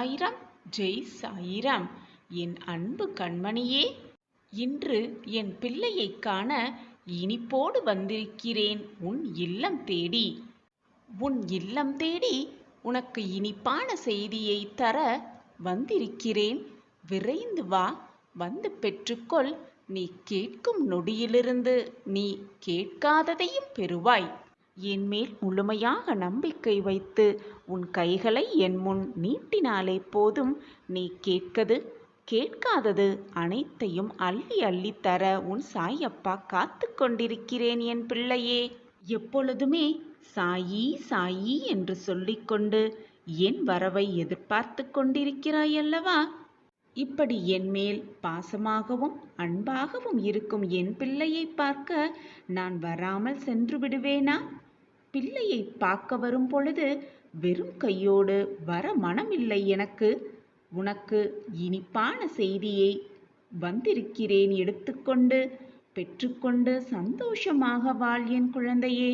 சாயிராம். ஜெய் சாயிராம். என் அன்பு கண்மணியே, இன்று என் பிள்ளையைக் காண இனிப்போடு வந்திருக்கிறேன் உன் இல்லம் தேடி. உன் இல்லம் தேடி உனக்கு இனிப்பான செய்தியை தர வந்திருக்கிறேன். விரைந்து வா, வந்து பெற்றுக்கொள். நீ கேட்கும் நொடியிலிருந்து நீ கேட்காததையும் பெறுவாய். என்மேல் முழுமையாக நம்பிக்கை வைத்து உன் கைகளை என் முன் நீட்டினாலே போதும், நீ கேட்காதது அனைத்தையும் அள்ளி அள்ளி தர உன் சாயப்பா காத்து கொண்டிருக்கிறேன் என் பிள்ளையே. எப்பொழுதுமே சாயி சாயி என்று சொல்லிக்கொண்டு என் வரவை எதிர்பார்த்து கொண்டிருக்கிறாயல்லவா? இப்படி என்மேல் பாசமாகவும் அன்பாகவும் இருக்கும் என் பிள்ளையை பார்க்க நான் வராமல் சென்று விடுவேனா? பிள்ளையை பார்க்க வரும் பொழுது வெறும் கையோடு வர மனமில்லை எனக்கு. உனக்கு இனிப்பான செய்தியை வந்திருக்கிறேன் எடுத்துக்கொண்டு பெற்றுக்கொண்டு சந்தோஷமாக வாழ் என் குழந்தையே.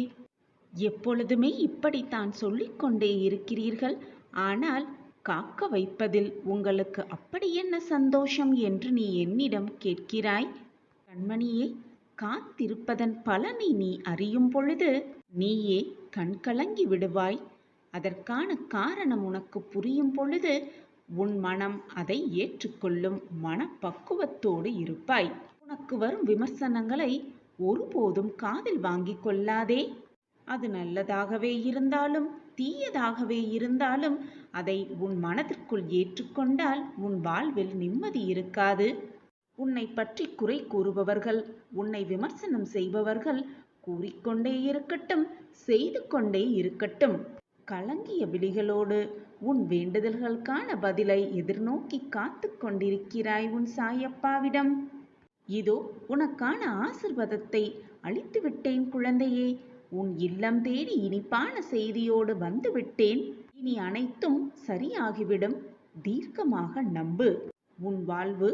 எப்பொழுதுமே இப்படித்தான் சொல்லிக்கொண்டே இருக்கிறீர்கள். ஆனால் காக்க வைப்பதில் உங்களுக்கு அப்படி என்ன சந்தோஷம் என்று நீ என்னிடம் கேட்கிறாய். கண்மணியே, காத்திருப்பதன் பலனை நீ அறியும் பொழுது நீயே கண்கலங்கி விடுவாய். அதற்கான காரணம் உனக்கு புரியும் பொழுது உன் மனம் அதை ஏற்றுக்கொள்ளும் மனப்பக்குவத்தோடு இருப்பாய். உனக்கு வரும் விமர்சனங்களை ஒருபோதும் காதில் வாங்கி கொள்ளாதே. அது நல்லதாகவே இருந்தாலும் தீயதாகவே இருந்தாலும் அதை உன் மனதிற்குள் ஏற்றுக்கொண்டால் உன் வாழ்வில் நிம்மதி இருக்காது. உன்னை பற்றி குறை கூறுபவர்கள், உன்னை விமர்சனம் செய்பவர்கள் கூறிக்கொண்டே இருக்கட்டும், செய்து கொண்டே இருக்கட்டும். கலங்கிய விழிகளோடு உன் வேண்டுதல்களுக்கான பதிலை எதிர்நோக்கி காத்து கொண்டிருக்கிறாய் உன் சாயப்பாவிடம். இதோ உனக்கான ஆசிர்வாதத்தை அளித்து விட்டேன் குழந்தையே. உன் இல்லம் தேடி இனிப்பான செய்தியோடு வந்து விட்டேன். இனி அனைத்தும் சரியாகிவிடும். தீர்க்கமாக நம்பு. உன் வாழ்வு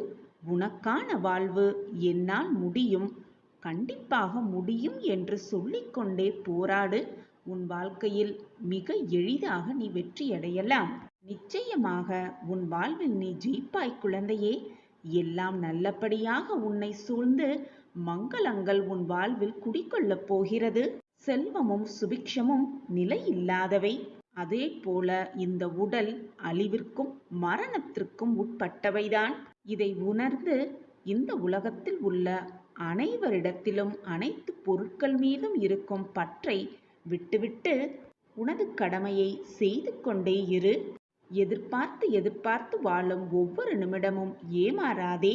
உனக்கான வாழ்வு என்னால் முடியும், கண்டிப்பாக முடியும் என்று சொல்லிக்கொண்டே போராடு. உன் வாழ்க்கையில் மிக எளிதாக நீ வெற்றியடையலாம். நிச்சயமாக உன் வாழ்வில் நீ ஜெயிப்பாய் குழந்தையே. எல்லாம் நல்லபடியாக உன்னை சூழ்ந்து மங்களங்கள் உன் வாழ்வில் குடிக்கொள்ளப் போகிறது. செல்வமும் சுபிக்ஷமும் நிலையில்லாதவை. அதே போல இந்த உடல் அழிவிற்கும் மரணத்திற்கும் உட்பட்டவைதான். இதை உணர்ந்து இந்த உலகத்தில் உள்ள அனைவரிடத்திலும் அனைத்து பொருட்கள் மீதும் இருக்கும் பற்றை விட்டுவிட்டு உனது கடமையை செய்து கொண்டே இரு. எதிர்பார்த்து வாழும் ஒவ்வொரு நிமிடமும் ஏமாறாதே.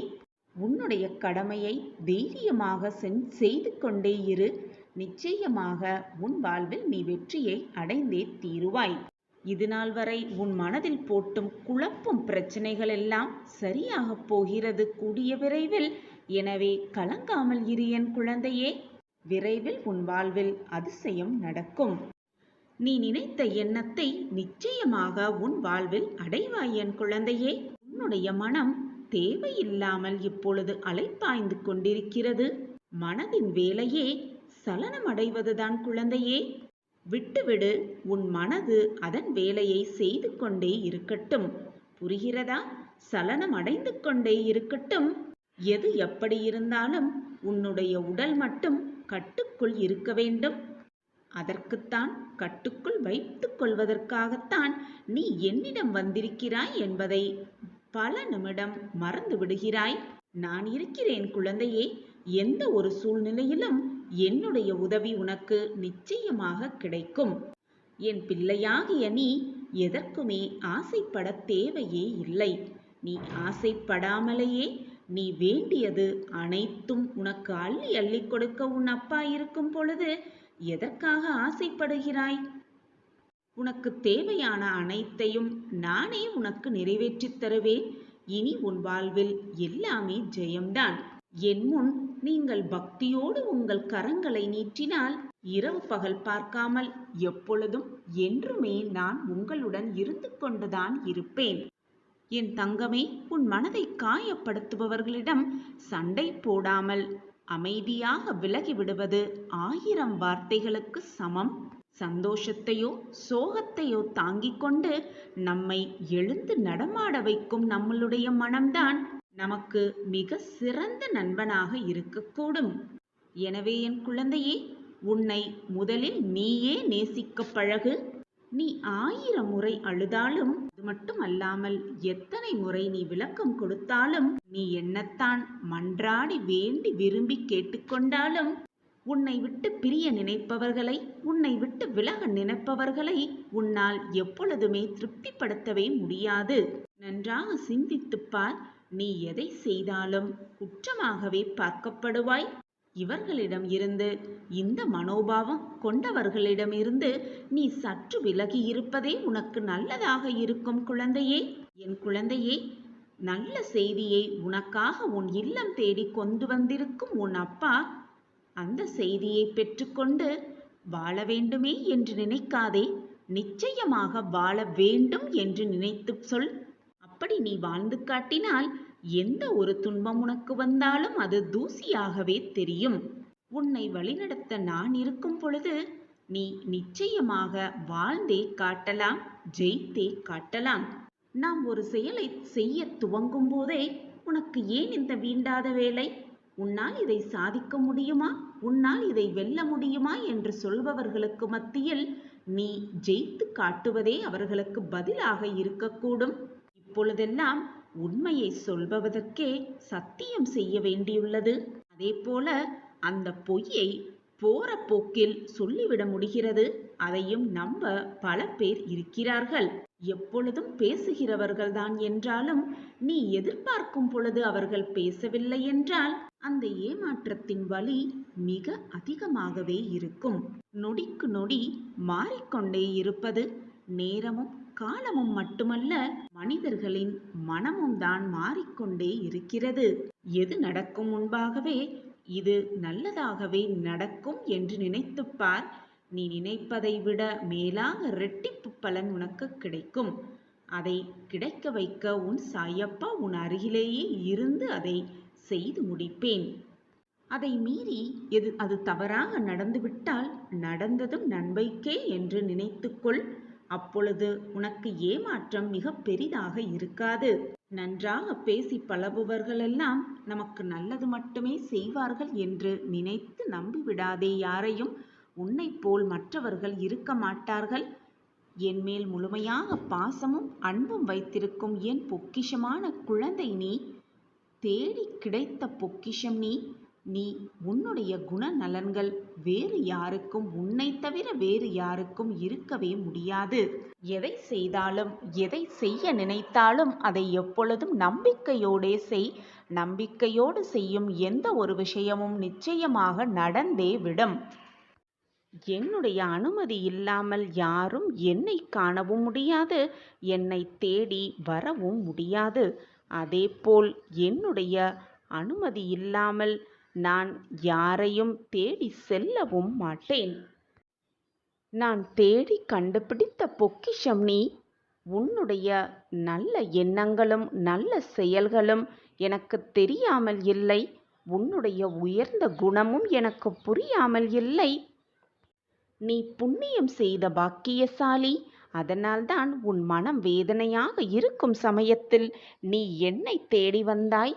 உன்னுடைய கடமையை தைரியமாக செய்து கொண்டே இரு. நிச்சயமாக உன் வாழ்வில் நீ வெற்றியை அடைந்தே தீருவாய். இதுநாள் வரை உன் மனதில் போட்டும் குழப்பும் பிரச்சனைகள் எல்லாம் சரியாக போகிறது கூடிய விரைவில். எனவே கலங்காமல் இரு என் குழந்தையே. விரைவில் உன் வாழ்வில் அதிசயம் நடக்கும். நீ நினைத்த எண்ணத்தை நிச்சயமாக உன் வாழ்வில் அடைவாய் என் குழந்தையே. உன்னுடைய மனம் தேவையில்லாமல் இப்பொழுது அலைப்பாய்ந்து கொண்டிருக்கிறது. மனதின் வேலையே சலனம் அடைவதுதான் குழந்தையே. விட்டுவிடு. உன் மனது அதன் வேலையை செய்து கொண்டே இருக்கட்டும். புரிகிறதா? சலனம் அடைந்து கொண்டே இருக்கட்டும். எது எப்படி இருந்தாலும் உன்னுடைய உடல் மட்டும் கட்டுக்குள் இருக்க வேண்டும். அதற்குத்தான், கட்டுக்குள் வைத்துக் கொள்வதற்காகத்தான் நீ என்னிடம் வந்திருக்கிறாய் என்பதை பல நிமிடம் மறந்து விடுகிறாய். நான் இருக்கிறேன் குழந்தையே. எந்த ஒரு சூழ்நிலையிலும் என்னுடைய உதவி உனக்கு நிச்சயமாக கிடைக்கும். என் பிள்ளையாகிய நீ எதற்குமே ஆசைப்பட தேவையே இல்லை. நீ ஆசைப்படாமலேயே நீ வேண்டியது அனைத்தும் உனக்கு அள்ளி அள்ளி கொடுக்க உன் அப்பா இருக்கும் பொழுது எதற்காக ஆசைப்படுகிறாய்? உனக்கு தேவையான அனைத்தையும் நானே உனக்கு நிறைவேற்றித் தருவேன். இனி உன் வாழ்வில் எல்லாமே ஜெயம்தான். என் முன் நீங்கள் பக்தியோடு உங்கள் கரங்களை நீட்டினால் இரவு பகல் பார்க்காமல் எப்பொழுதும் என்றுமே நான் உங்களுடன் இருந்து கொண்டுதான் இருப்பேன். என் தங்கமே, உன் மனதை காயப்படுத்துபவர்களிடம் சண்டை போடாமல் அமைதியாக விலகி விடுவது 1000 வார்த்தைகளுக்கு சமம். சந்தோஷத்தையோ சோகத்தையோ தாங்கிக் கொண்டு நம்மை எழுந்து நடமாட வைக்கும் நம்மளுடைய மனம்தான் நமக்கு மிக சிறந்த நண்பனாக இருக்கக்கூடும். எனவே என் குழந்தையே, உன்னை முதலில் நீயே நேசிக்கப் பழகு. நீ 1000 முறை அழுதாலும், அது மட்டும் அல்லாமல் எத்தனை முறை நீ விளக்கம் கொடுத்தாலும், நீ என்னத்தான் மன்றாடி வேண்டி விரும்பி கேட்டுக்கொண்டாலும், உன்னை விட்டு பிரிய நினைப்பவர்களை, உன்னை விட்டு விலக நினைப்பவர்களை உன்னால் எப்பொழுதுமே திருப்திப்படுத்தவே முடியாது. நன்றாக சிந்தித்துப் பார். நீ எதை செய்தாலும் குற்றமாகவே பார்க்கப்படுவாய். இவர்களிடம் இருந்து, இந்த மனோபாவம் கொண்டவர்களிடமிருந்து நீ சற்று விலகி இருப்பதே உனக்கு நல்லதாக இருக்கும் குழந்தையே. என் குழந்தையே, நல்ல செய்தியை உனக்காக உன் இல்லம் தேடி கொண்டு வந்திருக்கும் உன் அப்பா அந்த செய்தியை பெற்றுக்கொண்டு வாழ வேண்டுமே என்று நினைக்காதே. நிச்சயமாக வாழ வேண்டும் என்று நினைத்து சொல். அப்படி நீ வாழ்ந்து காட்டினால் எந்த ஒரு துன்பம் உனக்கு வந்தாலும் அது தூசியாகவே தெரியும். உன்னை வழிநடத்த நான் இருக்கும் பொழுது நீ நிச்சயமாக வாழ்ந்தே காட்டலாம், ஜெயித்தே காட்டலாம். நாம் ஒரு செயலை செய்ய துவங்கும் போதே உனக்கு ஏன் இந்த வீண்டாத வேலை, உன்னால் இதை சாதிக்க முடியுமா, உன்னால் இதை வெல்ல முடியுமா என்று சொல்பவர்களுக்கு மத்தியில் நீ ஜெயித்து காட்டுவதே அவர்களுக்கு பதிலாக இருக்கக்கூடும். இப்பொழுதெல்லாம் உண்மையை சொல்பவதற்கே சத்தியம் செய்ய வேண்டியுள்ளது. அதே போல அந்த பொய்யை போற போக்கில் சொல்லிவிட முடிகிறது. அதையும் நம்ப பல பேர் இருக்கிறார்கள். எப்பொழுதும் பேசுகிறவர்கள்தான் என்றாலும் நீ எதிர்பார்க்கும் பொழுது அவர்கள் பேசவில்லை என்றால் அந்த ஏமாற்றத்தின் வலி மிக அதிகமாகவே இருக்கும். நொடிக்கு நொடி மாறிக்கொண்டே இருப்பது நேரமும் காலமும் மட்டுமல்ல, மனிதர்களின் மனமும் தான் மாறிக்கொண்டே இருக்கிறது. எது நடக்கும் முன்பாகவே இது நல்லதாகவே நடக்கும் என்று நினைத்துப்பார். நீ நினைப்பதை விட மேலாக இரட்டிப்பு பலன் உனக்கு கிடைக்கும். அதை கிடைக்க வைக்க உன் சாயப்பா உன் அருகிலேயே இருந்து அதை செய்து முடிப்பேன். அதை மீறி அது தவறாக நடந்துவிட்டால் நடந்ததும் நன்மைக்கே என்று நினைத்துக்கொள். அப்பொழுது உனக்கு ஏமாற்றம் மிக பெரிதாக இருக்காது. நன்றாக பேசி பழகுபவர்களெல்லாம் நமக்கு நல்லது மட்டுமே செய்வார்கள் என்று நினைத்து நம்பிவிடாதே யாரையும். உன்னை போல் மற்றவர்கள் இருக்க மாட்டார்கள். என் மேல் முழுமையாக பாசமும் அன்பும் வைத்திருக்கும் என் பொக்கிஷமான குழந்தை நீ. தேடி கிடைத்த பொக்கிஷம் நீ. நீ உன்னுடைய குணநலன்கள் வேறு யாருக்கும், உன்னை தவிர வேறு யாருக்கும் இருக்கவே முடியாது. எதை செய்தாலும், எதை செய்ய நினைத்தாலும் அதை எப்பொழுதும் நம்பிக்கையோடே செய். நம்பிக்கையோடு செய்யும் எந்த ஒரு விஷயமும் நிச்சயமாக நடந்தே விடும். என்னுடைய அனுமதி இல்லாமல் யாரும் என்னை காணவும் முடியாது, என்னை தேடி வரவும் முடியாது. அதேபோல் என்னுடைய அனுமதி இல்லாமல் நான் யாரையும் தேடி செல்லவும் மாட்டேன். நான் தேடி கண்டுபிடித்த பொக்கிஷம் நீ. உன்னுடைய நல்ல எண்ணங்களும் நல்ல செயல்களும் எனக்கு தெரியாமல் இல்லை. உன்னுடைய உயர்ந்த குணமும் எனக்கு புரியாமல் இல்லை. நீ புண்ணியம் செய்த பாக்கியசாலி. அதனால்தான் உன் மனம் வேதனையாக இருக்கும் சமயத்தில் நீ என்னை தேடி வந்தாய்.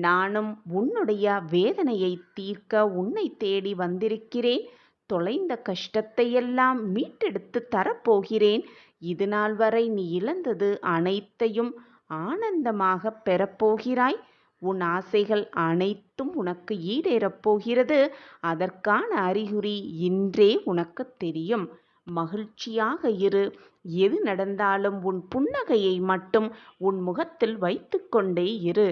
நானும் உன்னுடைய வேதனையை தீர்க்க உன்னை தேடி வந்திருக்கிறேன். தொலைந்த கஷ்டத்தையெல்லாம் மீட்டெடுத்து தரப்போகிறேன். இது நாள் வரை நீ இழந்தது அனைத்தையும் ஆனந்தமாக பெறப்போகிறாய். உன் ஆசைகள் அனைத்தும் உனக்கு ஈடேறப் போகிறது. அதற்கான அறிகுறி இன்றே உனக்கு தெரியும். மகிழ்ச்சியாக இரு. எது நடந்தாலும் உன் புன்னகையை மட்டும் உன் முகத்தில் வைத்து கொண்டே இரு.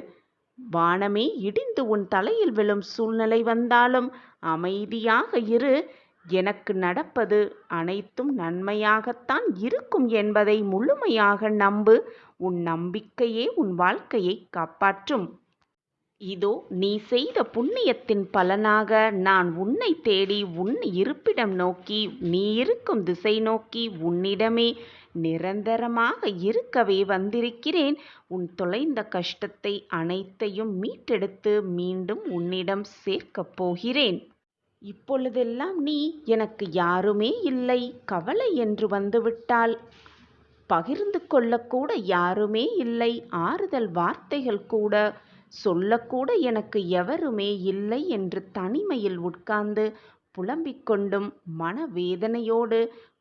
வானமே இடிந்து உன் தலையில் விழும் சூழ்நிலை வந்தாலும் அமைதியாக இரு. எனக்கு நடப்பது அனைத்தும் நன்மையாகத்தான் இருக்கும் என்பதை முழுமையாக நம்பு. உன் நம்பிக்கையே உன் வாழ்க்கையை காப்பாற்றும். இதோ நீ செய்த புண்ணியத்தின் பலனாக நான் உன்னை தேடி உன் இருப்பிடம் நோக்கி, நீ இருக்கும் திசை நோக்கி உன்னிடமே நிரந்தரமாக இருக்கவே வந்திருக்கிறேன். உன் தொலைந்த கஷ்டத்தை அனைத்தையும் மீட்டெடுத்து மீண்டும் உன்னிடம் சேர்க்கப் போகிறேன். இப்பொழுதெல்லாம் நீ எனக்கு யாருமே இல்லை, கவலை என்று வந்துவிட்டால். பகிர்ந்து கொள்ளக்கூட யாருமே இல்லை, ஆறுதல் வார்த்தைகள் கூட சொல்லக்கூட எனக்கு எவருமே இல்லை என்று தனிமையில் உட்கார்ந்து புலம்பிக் கொண்டும் மனவேதனையோடு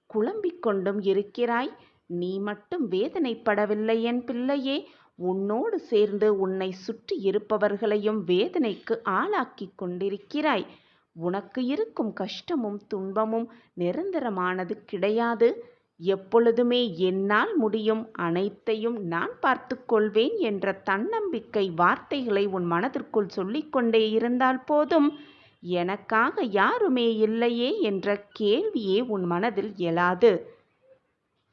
குழம்பிக் கொண்டும் இருக்கிறாய். நீ மட்டும் வேதனைப்படவில்லை என் பிள்ளையே. உன்னோடு சேர்ந்து உன்னை சுற்றி இருப்பவர்களையும் வேதனைக்கு ஆளாக்கிக் கொண்டிருக்கிறாய். உனக்கு இருக்கும் கஷ்டமும் துன்பமும் நிரந்தரமானது கிடையாது. எப்பொழுதுமே என்னால் முடியும், அனைத்தையும் நான் பார்த்து கொள்வேன் என்ற தன்னம்பிக்கை வார்த்தைகளை உன் மனதிற்குள் சொல்லிக்கொண்டே இருந்தால் போதும். எனக்காக யாருமே இல்லையே என்ற கேள்வியே உன் மனதில் எழாது.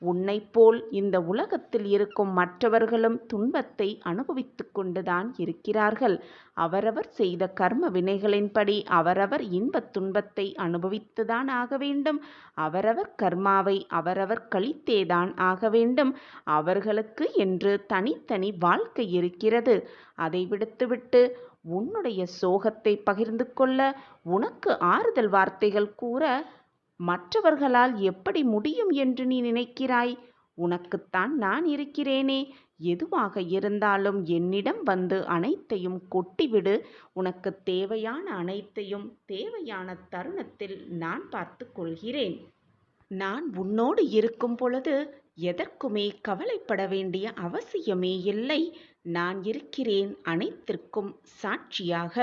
உன்னைப்போல் இந்த உலகத்தில் இருக்கும் மற்றவர்களும் துன்பத்தை அனுபவித்து கொண்டுதான் இருக்கிறார்கள். அவரவர் செய்த கர்ம வினைகளின்படி அவரவர் இன்பத் துன்பத்தை அனுபவித்துதான் ஆக வேண்டும். அவரவர் கர்மாவை அவரவர் கழித்தேதான் ஆக வேண்டும். அவர்களுக்கு என்று தனித்தனி வாழ்க்கை இருக்கிறது. அதை விடுத்துவிட்டு உன்னுடைய சோகத்தை பகிர்ந்து கொள்ள, உனக்கு ஆறுதல் வார்த்தைகள் கூற மற்றவர்களால் எப்படி முடியும் என்று நீ நினைக்கிறாய்? உனக்குத்தான் நான் இருக்கிறேனே. எதுவாக இருந்தாலும் என்னிடம் வந்து அனைத்தையும் கொட்டிவிடு. உனக்கு தேவையான அனைத்தையும் தேவையான தருணத்தில் நான் பார்த்து கொள்கிறேன். நான் உன்னோடு இருக்கும் பொழுது எதற்குமே கவலைப்பட வேண்டிய அவசியமே இல்லை. நான் இருக்கிறேன் அனைத்திற்கும் சாட்சியாக.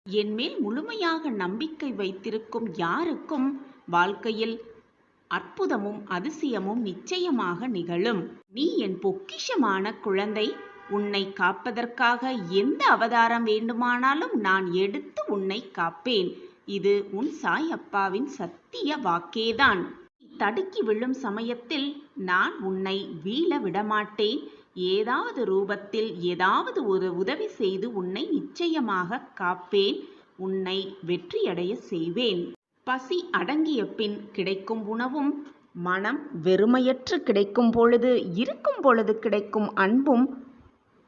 என்மேல் முழுமையாக நம்பிக்கை வைத்திருக்கும் யாருக்கும் வாழ்க்கையில் அற்புதமும் அதிசயமும் நிச்சயமாக நிகழும். நீ என் பொக்கிஷமான குழந்தை. உன்னை காப்பதற்காக எந்த அவதாரம் வேண்டுமானாலும் நான் எடுத்து உன்னை காப்பேன். இது உன் சாய் அப்பாவின் சத்திய வாக்கேதான். தடுக்கி விழும் சமயத்தில் நான் உன்னை வீழ விடமாட்டேன். ஏதாவது ரூபத்தில் ஏதாவது ஒரு உதவி செய்து உன்னை நிச்சயமாக காப்பேன். உன்னை வெற்றியடைய செய்வேன். பசி அடங்கிய பின் கிடைக்கும் உணவும், மனம் வெறுமையற்று கிடைக்கும் பொழுது இருக்கும் பொழுது கிடைக்கும் அன்பும்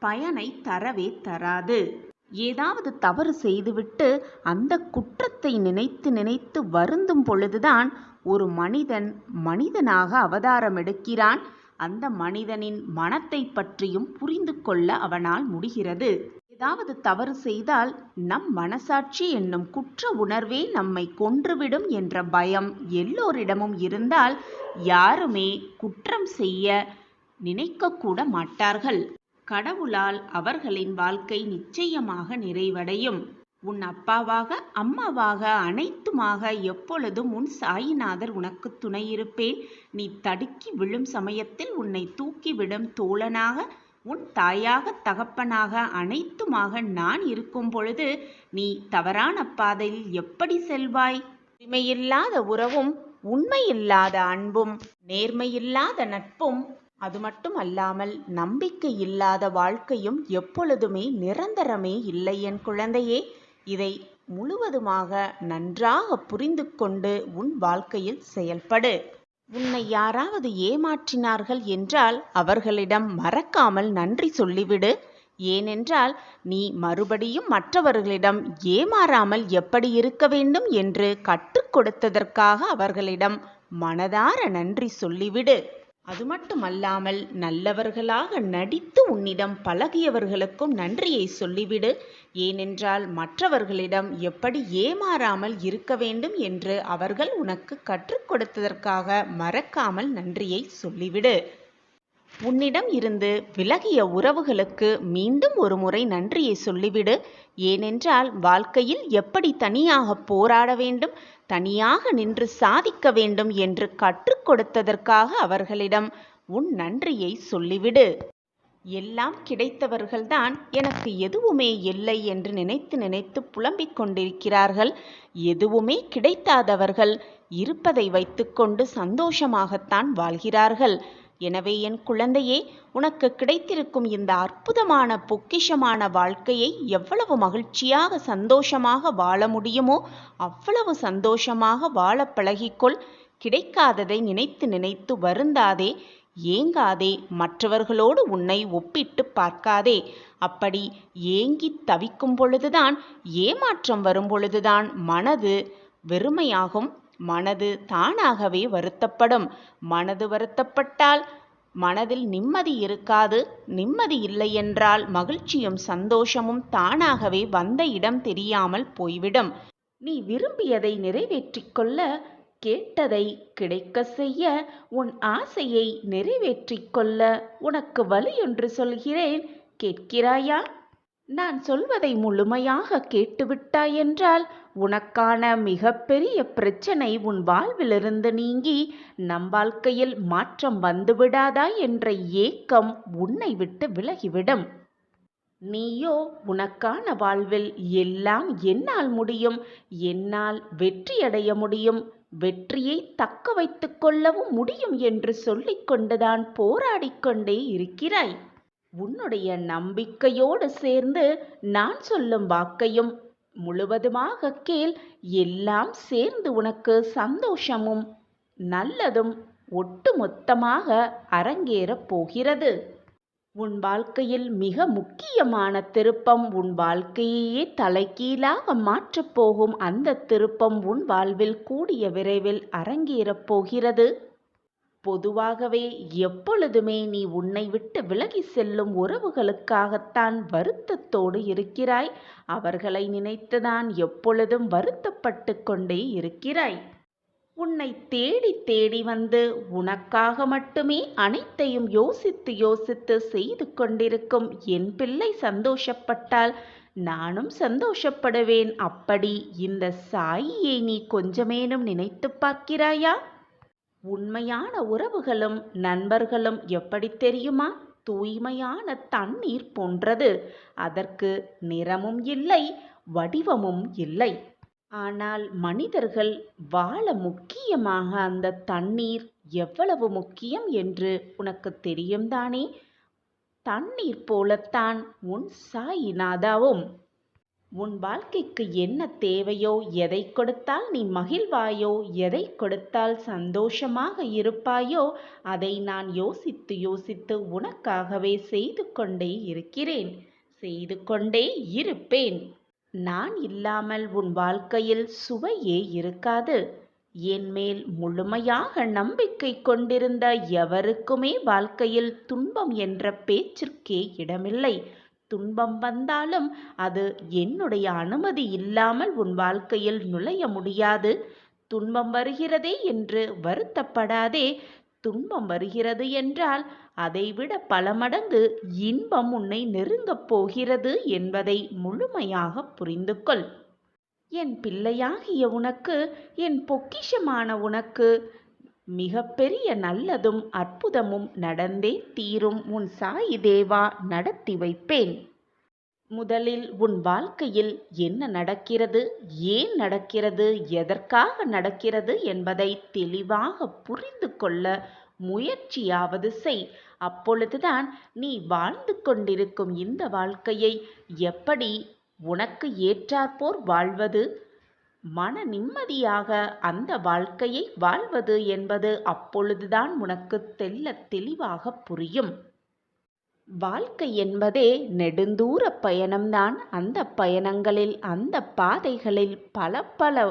பயனை தரவே தராது. ஏதாவது தவறு செய்துவிட்டு அந்த குற்றத்தை நினைத்து நினைத்து வருந்தும் பொழுதுதான் ஒரு மனிதன் மனிதனாக அவதாரம் எடுக்கிறான். அந்த மனிதனின் மனத்தை பற்றியும் புரிந்து கொள்ள அவனால் முடிகிறது. ஏதாவது தவறு செய்தால் நம் மனசாட்சி என்னும் குற்ற உணர்வே நம்மை கொன்றுவிடும் என்ற பயம் எல்லோரிடமும் இருந்தால் யாருமே குற்றம் செய்ய நினைக்கக்கூட மாட்டார்கள். கடவுளால் அவர்களின் வாழ்க்கை நிச்சயமாக நிறைவடையும். உன் அப்பாவாக அம்மாவாக அனைத்துமாக எப்பொழுதும் உன் சாயிநாதர் உனக்கு துணையிருப்பேன். நீ தடுக்கி விழும் சமயத்தில் உன்னை தூக்கிவிடும் தோழனாக, உன் தாயாக தகப்பனாக அனைத்துமாக நான் இருக்கும் பொழுது நீ தவறான பாதையில் எப்படி செல்வாய்? உரிமையில்லாத உறவும், உண்மையில்லாத அன்பும், நேர்மையில்லாத நட்பும், அது மட்டும் அல்லாமல் நம்பிக்கை இல்லாத வாழ்க்கையும் எப்பொழுதுமே நிரந்தரமே இல்லை என் குழந்தையே. இதை முழுவதுமாக நன்றாக புரிந்து கொண்டு உன் வாழ்க்கையில் செயல்படு. உன்னை யாராவது ஏமாற்றினார்கள் என்றால் அவர்களிடம் மறக்காமல் நன்றி சொல்லிவிடு. ஏனென்றால் நீ மறுபடியும் மற்றவர்களிடம் ஏமாறாமல் எப்படி இருக்க வேண்டும் என்று கற்றுக் கொடுத்ததற்காக அவர்களிடம் மனதார நன்றி சொல்லிவிடு. அது மட்டுமல்லாமல் நல்லவர்களாக நடித்து உன்னிடம் பழகியவர்களுக்கும் நன்றியை சொல்லிவிடு. ஏனென்றால் மற்றவர்களிடம் எப்படி ஏமாறாமல் இருக்க வேண்டும் என்று அவர்கள் உனக்கு கற்றுக் கொடுத்ததற்காக மறக்காமல் நன்றியை சொல்லிவிடு. உன்னிடம் இருந்து விலகிய உறவுகளுக்கு மீண்டும் ஒரு முறை நன்றியை சொல்லிவிடு. ஏனென்றால் வாழ்க்கையில் எப்படி தனியாக போராட வேண்டும், தனியாக நின்று சாதிக்க வேண்டும் என்று கற்றுக் கொடுத்ததற்காக அவர்களிடம் உன் நன்றியை சொல்லிவிடு. எல்லாம் கிடைத்தவர்கள்தான் எனக்கு எதுவுமே இல்லை என்று நினைத்து நினைத்து புலம்பிக் கொண்டிருக்கிறார்கள். எதுவுமே கிடைக்காதவர்கள் இருப்பதை வைத்துக்கொண்டு சந்தோஷமாகத்தான் வாழ்கிறார்கள். எனவே என் குழந்தையே, உனக்கு கிடைத்திருக்கும் இந்த அற்புதமான பொக்கிஷமான வாழ்க்கையை எவ்வளவு மகிழ்ச்சியாக சந்தோஷமாக வாழ முடியுமோ அவ்வளவு சந்தோஷமாக வாழ பழகிக்கொள். கிடைக்காததை நினைத்து நினைத்து வருந்தாதே, ஏங்காதே, மற்றவர்களோடு உன்னை ஒப்பிட்டு பார்க்காதே. அப்படி ஏங்கி தவிக்கும் பொழுதுதான், ஏமாற்றம் வரும் பொழுதுதான் மனது வெறுமையாகும். மனது தானாகவே வருத்தப்படும். மனது வருத்தப்பட்டால் மனதில் நிம்மதி இருக்காது. நிம்மதி இல்லை என்றால் மகிழ்ச்சியும் சந்தோஷமும் தானாகவே வந்த இடம் தெரியாமல் போய்விடும். நீ விரும்பியதை நிறைவேற்றிக் கொள்ள, கேட்டதை கிடைக்க செய்ய, உன் ஆசையை நிறைவேற்றிக் கொள்ள உனக்கு வழியொன்று சொல்கிறேன், கேட்கிறாயா? நான் சொல்வதை முழுமையாக கேட்டுவிட்டாய் என்றால் உனக்கான மிகப்பெரிய பிரச்சனை உன் வாழ்விலிருந்து நீங்கி நம் வாழ்க்கையில் மாற்றம் வந்துவிடாதா என்ற ஏக்கம் உன்னை விட்டு விலகிவிடும். நீயோ உனக்கான வாழ்வில் எல்லாம் என்னால் முடியும், என்னால் வெற்றியடைய முடியும், வெற்றியை தக்க வைத்துக் கொள்ளவும் முடியும் என்று சொல்லிக்கொண்டுதான் போராடிக்கொண்டே இருக்கிறாய். உன்னுடைய நம்பிக்கையோடு சேர்ந்து நான் சொல்லும் வாக்கையும் முழுவதுமாக கேள். எல்லாம் சேர்ந்து உனக்கு சந்தோஷமும் நல்லதும் ஒட்டுமொத்தமாக அரங்கேறப் போகிறது. உன் வாழ்க்கையில் மிக முக்கியமான திருப்பம், உன் வாழ்க்கையே தலைகீழாக மாற்றப் போகும் அந்த திருப்பம் உன் வாழ்வில் கூடிய விரைவில் அரங்கேறப் போகிறது. பொதுவாகவே எப்பொழுதுமே நீ உன்னை விட்டு விலகி செல்லும் உறவுகளுக்காகத்தான் வருத்தத்தோடு இருக்கிறாய். அவர்களை நினைத்துதான் எப்பொழுதும் வருத்தப்பட்டு கொண்டே இருக்கிறாய். உன்னை தேடி தேடி வந்து உனக்காக மட்டுமே அனைத்தையும் யோசித்து யோசித்து செய்து கொண்டிருக்கும் என் பிள்ளை சந்தோஷப்பட்டால் நானும் சந்தோஷப்படுவேன். அப்படி இந்த சாயியை நீ கொஞ்சமேனும் நினைத்து பார்க்கிறாயா? உண்மையான உறவுகளும் நண்பர்களும் எப்படி தெரியுமா? தூய்மையான தண்ணீர் போன்றது. அதற்கு நிறமும் இல்லை, வடிவமும் இல்லை. ஆனால் மனிதர்கள் வாழ முக்கியமாக அந்த தண்ணீர் எவ்வளவு முக்கியம் என்று உனக்கு தெரியும் தானே? தண்ணீர் போலத்தான் உன் சாயிநாதாவும். உன் வாழ்க்கைக்கு என்ன தேவையோ, எதை கொடுத்தால் நீ மகிழ்வாயோ, எதை கொடுத்தால் சந்தோஷமாக இருப்பாயோ, அதை நான் யோசித்து யோசித்து உனக்காகவே செய்து கொண்டே இருக்கிறேன், செய்து கொண்டே இருப்பேன். நான் இல்லாமல் உன் வாழ்க்கையில் சுவையே இருக்காது. என் மேல் முழுமையாக நம்பிக்கை கொண்டிருந்த எவருக்குமே வாழ்க்கையில் துன்பம் என்ற பேச்சிற்கே இடமில்லை. துன்பம் வந்தாலும் அது என்னுடைய அனுமதி இல்லாமல் உன் வாழ்க்கையில் நுழைய முடியாது. துன்பம் வருகிறதே என்று வருத்தப்படாதே. துன்பம் வருகிறது என்றால் அதைவிட பல மடங்கு இன்பம் உன்னை நெருங்கப் போகிறது என்பதை முழுமையாக புரிந்து கொள். என் பிள்ளையாகிய உனக்கு, என் பொக்கிஷமான உனக்கு மிகப்பெரிய நல்லதும் அற்புதமும் நடந்தே தீரும். உன் சாயி தேவா நடத்தி வைப்பேன். முதலில் உன் வாழ்க்கையில் என்ன நடக்கிறது, ஏன் நடக்கிறது, எதற்காக நடக்கிறது என்பதை தெளிவாக புரிந்து கொள்ள முயற்சியாவது செய். அப்பொழுதுதான் நீ வாழ்ந்து கொண்டிருக்கும் இந்த வாழ்க்கையை எப்படி உனக்கு ஏற்றாற்போர் வாழ்வது, மன நிம்மதியாக அந்த வாழ்க்கையை வாழ்வது என்பது அப்பொழுதுதான் உனக்கு தெள்ளத் தெளிவாக புரியும். வாழ்க்கை என்பதே நெடுந்தூர பயணம்தான். அந்த பயணங்களில், அந்த பாதைகளில் பல பல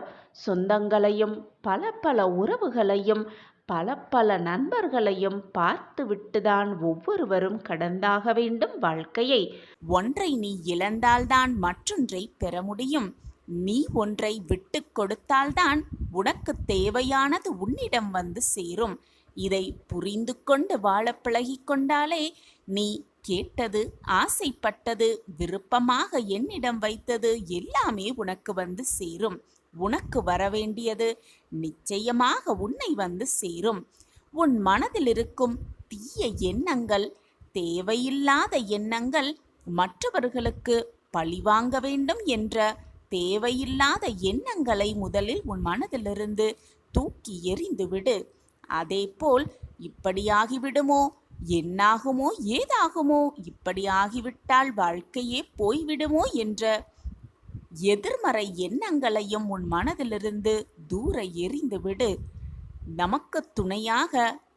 சொந்தங்களையும் பல பல உறவுகளையும் பல பல நண்பர்களையும் பார்த்துவிட்டுதான் ஒவ்வொருவரும் கடந்தாக வேண்டும் வாழ்க்கையை. ஒன்றை நீ இழந்தால்தான் மற்றொன்றை பெற முடியும். நீ ஒன்றை விட்டு கொடுத்தால்தான் உனக்கு தேவையானது உன்னிடம் வந்து சேரும். இதை புரிந்து கொண்டு வாழ பழகிக்கொண்டாலே நீ கேட்டது, ஆசைப்பட்டது, விருப்பமாக என்னிடம் வைத்தது எல்லாமே உனக்கு வந்து சேரும். உனக்கு வரவேண்டியது நிச்சயமாக உன்னை வந்து சேரும். உன் மனதில் இருக்கும் தீய எண்ணங்கள், தேவையில்லாத எண்ணங்கள், மற்றவர்களுக்கு பழிவாங்க வேண்டும் என்ற தேவையில்லாத எண்ணங்களை முதலில் உன் மனதிலிருந்து தூக்கி எறிந்துவிடு. அதேபோல் இப்படியாகிவிடுமோ, என்னாகுமோ, ஏதாகுமோ, இப்படி ஆகிவிட்டால் வாழ்க்கையே போய்விடுமோ என்ற எதிர்மறை எண்ணங்களையும் உன் மனதிலிருந்து தூர எறிந்துவிடு. நமக்கு துணையாக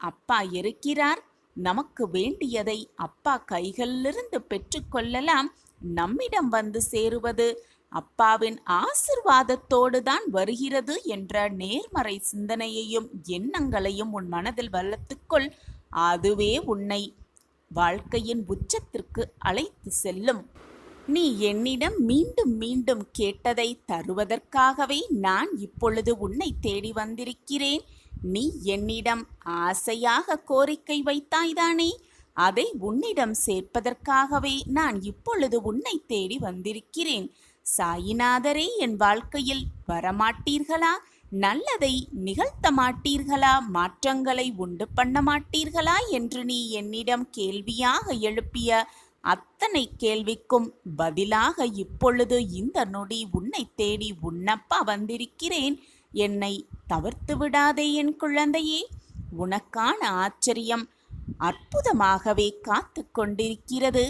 அப்பா இருக்கிறார். நமக்கு வேண்டியதை அப்பா கைகளிலிருந்து பெற்றுக்கொள்ளலாம். நம்மிடம் வந்து சேருவது அப்பாவின் ஆசிர்வாதத்தோடு தான் வருகிறது என்ற நேர்மறை சிந்தனையையும் எண்ணங்களையும் உன் மனதில் வளர்த்துக்கொள். அதுவே உன்னை வாழ்க்கையின் உச்சத்திற்கு அழைத்து செல்லும். நீ என்னிடம் மீண்டும் மீண்டும் கேட்டதை தருவதற்காகவே நான் இப்பொழுது உன்னை தேடி வந்திருக்கிறேன். நீ என்னிடம் ஆசையாக கோரிக்கை வைத்தாய்தானே, அதை உன்னிடம் சேர்ப்பதற்காகவே நான் இப்பொழுது உன்னை தேடி வந்திருக்கிறேன். சாயிநாதரே என் வாழ்க்கையில் வரமாட்டீர்களா? நல்லதை நிகழ்த்த மாட்டீர்களா? மாற்றங்களை உண்டு பண்ண மாட்டீர்களா என்று நீ என்னிடம் கேள்வியாக எழுப்பிய அத்தனை கேள்விக்கும் பதிலாக இப்பொழுது இந்த நொடி உன்னை தேடி உன்னப்பா வந்திருக்கிறேன். என்னை தவிர்த்து விடாதே என் குழந்தையே. உனக்கான ஆச்சரியம் அற்புதமாகவே காத்து கொண்டிருக்கிறது.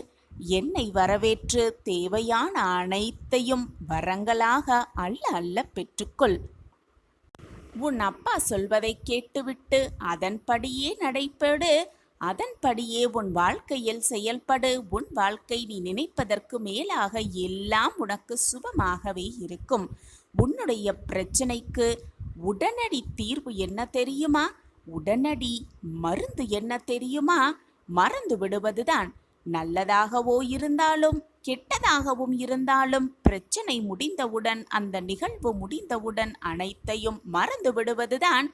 என்னை வரவேற்று தேவையான அனைத்தையும் வரங்களாக அள்ள அள்ள பெற்றுக்கொள். உன் அப்பா சொல்வதை கேட்டுவிட்டு அதன்படியே நடைபெறு. அதன்படியே உன் வாழ்க்கையில் செயல்படு. உன் வாழ்க்கை நீ நினைப்பதற்கு மேலாக எல்லாம் உனக்கு சுபமாகவே இருக்கும். உன்னுடைய பிரச்சனைக்கு உடனடி தீர்வு என்ன தெரியுமா? உடனடி மருந்து என்ன தெரியுமா? மறந்து விடுவதுதான். நல்லதாகவோ இருந்தாலும் கெட்டதாகவும் இருந்தாலும் பிரச்சனை முடிந்தவுடன், அந்த நிகழ்வு முடிந்தவுடன் அனைத்தையும் மறந்து விடுவதுதான்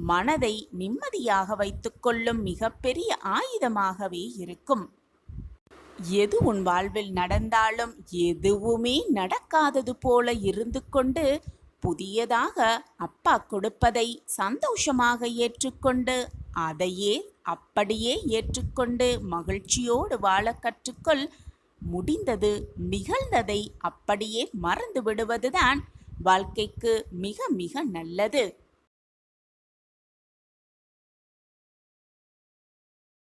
மனதை நிம்மதியாக வைத்துக்கொள்ளும் மிகப்பெரிய ஆயுதமாகவே இருக்கும். எது உன் வாழ்வில் நடந்தாலும் எதுவுமே நடக்காதது போல இருந்து கொண்டு புதியதாக அப்பா கொடுப்பதை சந்தோஷமாக ஏற்றுக்கொண்டு அதையே அப்படியே ஏற்றுக்கொண்டு மகிழ்ச்சியோடு வாழ கற்றுக்கொள். முடிந்தது நிகழ்ந்ததை அப்படியே மறந்து விடுவதுதான் வாழ்க்கைக்கு மிக மிக நல்லது.